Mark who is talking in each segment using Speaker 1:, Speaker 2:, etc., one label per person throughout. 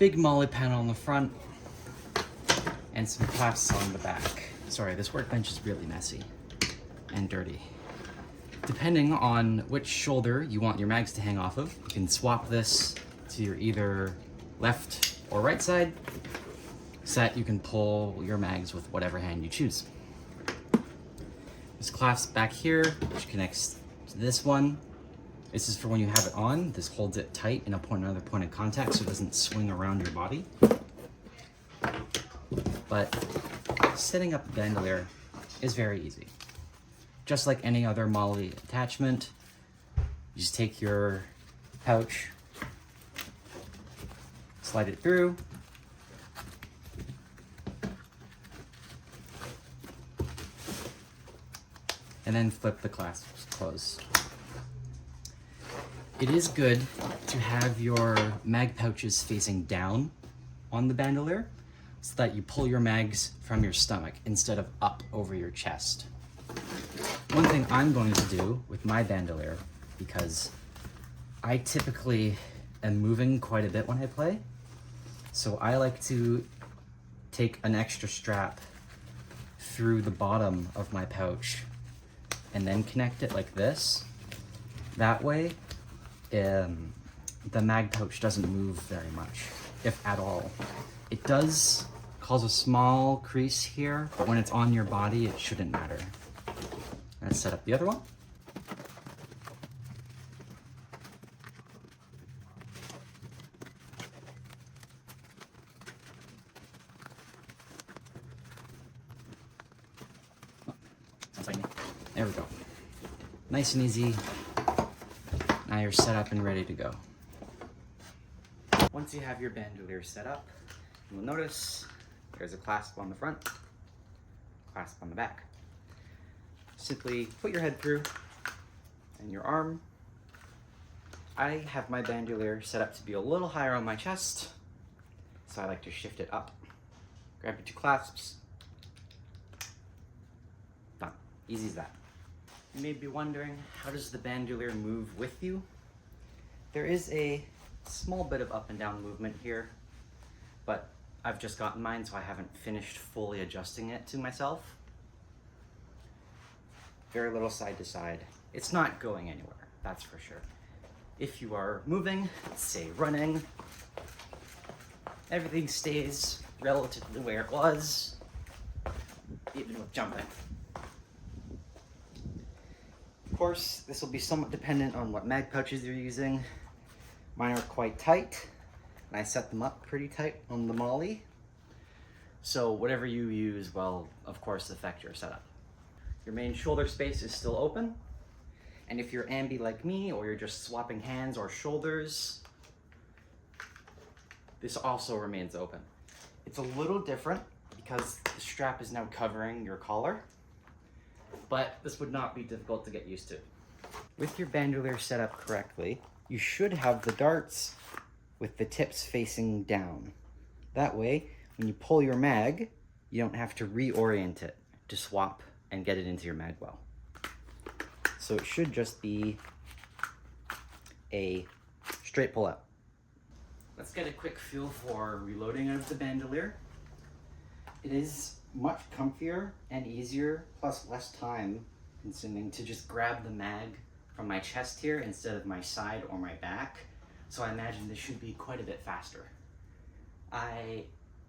Speaker 1: big molle panel on the front and some clasps on the back. Sorry, this workbench is really messy and dirty. Depending on which shoulder you want your mags to hang off of, you can swap this to your either left or right side, so that you can pull your mags with whatever hand you choose. This clasp back here, which connects to this one. This is for when you have it on. This holds it tight in another point of contact so it doesn't swing around your body. But setting up the bandolier is very easy. Just like any other molle attachment, you just take your pouch, slide it through, and then flip the clasps closed. It is good to have your mag pouches facing down on the bandolier so that you pull your mags from your stomach instead of up over your chest. One thing I'm going to do with my bandolier, because I typically am moving quite a bit when I play, so I like to take an extra strap through the bottom of my pouch and then connect it like this. That way, the mag pouch doesn't move very much, if at all. It does cause a small crease here, but when it's on your body, it shouldn't matter. Let's set up the other one. There we go. Nice and easy. Now you're set up and ready to go. Once you have your bandolier set up, you'll notice there's a clasp on the front, clasp on the back. Simply put your head through and your arm. I have my bandolier set up to be a little higher on my chest, so I like to shift it up. Grab your two clasps. Done. Easy as that. You may be wondering, how does the bandolier move with you? There is a small bit of up and down movement here, but I've just gotten mine, so I haven't finished fully adjusting it to myself. Very little side to side. It's not going anywhere, that's for sure. If you are moving, say running, everything stays relatively where it was, even with jumping. Of course, this will be somewhat dependent on what mag pouches you're using. Mine are quite tight, and I set them up pretty tight on the molle. So whatever you use will, of course, affect your setup. Your main shoulder space is still open, and if you're ambi like me, or you're just swapping hands or shoulders, this also remains open. It's a little different because the strap is now covering your collar, but this would not be difficult to get used to. With your bandolier set up correctly, you should have the darts with the tips facing down. That way, when you pull your mag, you don't have to reorient it to swap and get it into your mag well. So it should just be a straight pull out. Let's get a quick feel for reloading out of the bandolier. It is much comfier and easier, plus less time consuming, to just grab the mag from my chest here instead of my side or my back. So I imagine this should be quite a bit faster. I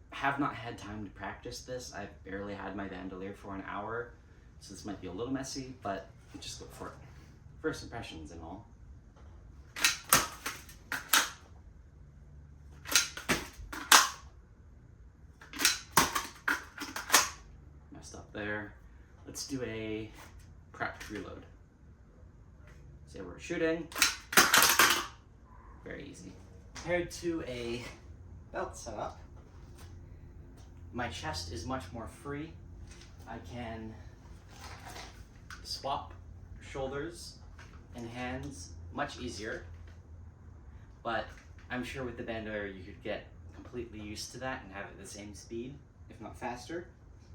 Speaker 1: have not had time to practice this. I've barely had my bandolier for an hour, so this might be a little messy, but just go for it. First impressions and all. Messed up there. Let's do a prepped reload. Say we're shooting. Very easy. Compared to a belt setup, my chest is much more free. I can swap shoulders and hands much easier, but I'm sure with the bandolier you could get completely used to that and have it the same speed, if not faster.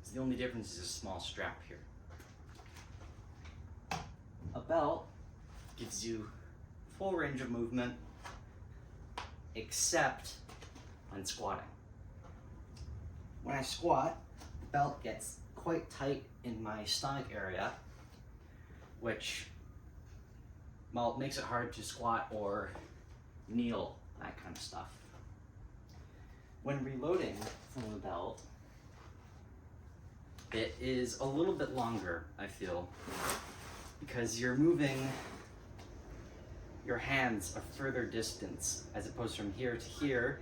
Speaker 1: So the only difference is a small strap here. A belt gives you full range of movement, except when squatting. When I squat, the belt gets quite tight in my stomach area, which, well, makes it hard to squat or kneel, that kind of stuff. When reloading from the belt, it is a little bit longer, I feel, because you're moving your hands a further distance as opposed from here to here,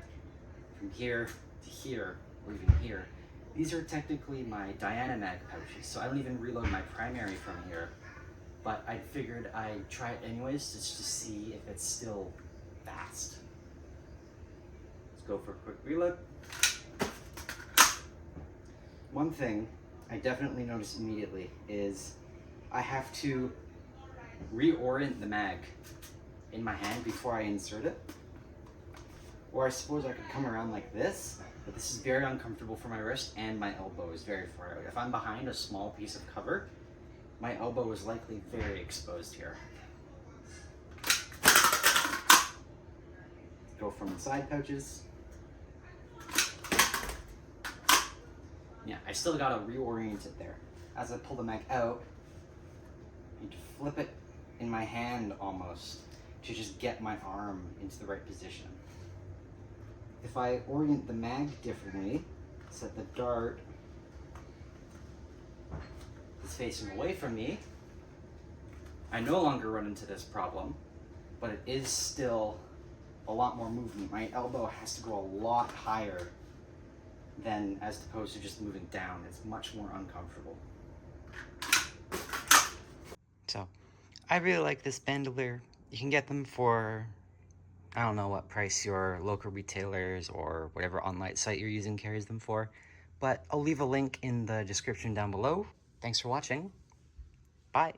Speaker 1: from here to here, or even here. These are technically my Diana mag pouches, so I don't even reload my primary from here, but I figured I'd try it anyways just to see if it's still fast. Let's go for a quick reload. One thing I definitely noticed immediately is I have to reorient the mag in my hand before I insert it. Or I suppose I could come around like this, but this is very uncomfortable for my wrist and my elbow is very far out. If I'm behind a small piece of cover, my elbow is likely very exposed here. Go from the side pouches. Yeah, I still gotta reorient it there. As I pull the mag out, I need to flip it in my hand almost to just get my arm into the right position. If I orient the mag differently, so that the dart is facing away from me, I no longer run into this problem, but it is still a lot more movement. My elbow has to go a lot higher than as opposed to just moving down. It's much more uncomfortable. So, I really like this bandolier. You can get them for, I don't know what price your local retailers or whatever online site you're using carries them for, but I'll leave a link in the description down below. Thanks for watching. Bye.